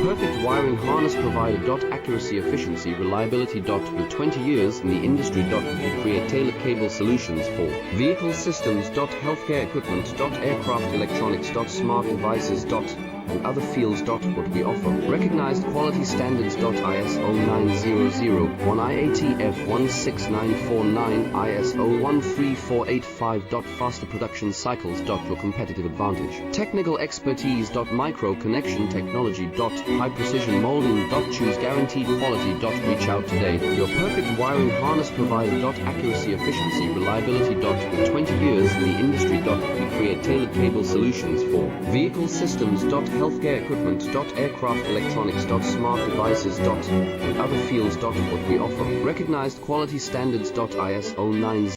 perfect wiring harness provider. Accuracy, efficiency, reliability. With 20 years in the industry. We create tailored cable solutions for vehicle systems. Healthcare equipment. Aircraft electronics. Smart devices. And other fields. What we offer. Recognized quality standards. ISO 9001, IATF 16949, ISO 13485. Faster production cycles. Your competitive advantage. Technical expertise. Micro connection technology. High precision molding. Choose guaranteed quality. Reach out today. Your perfect wiring harness provider. Accuracy, efficiency, reliability. With 20 years in the industry. We create tailored cable solutions for vehicle systems. Healthcare equipment. Aircraft electronics. Smart devices. And other fields. What we offer. Recognized quality standards. ISO 90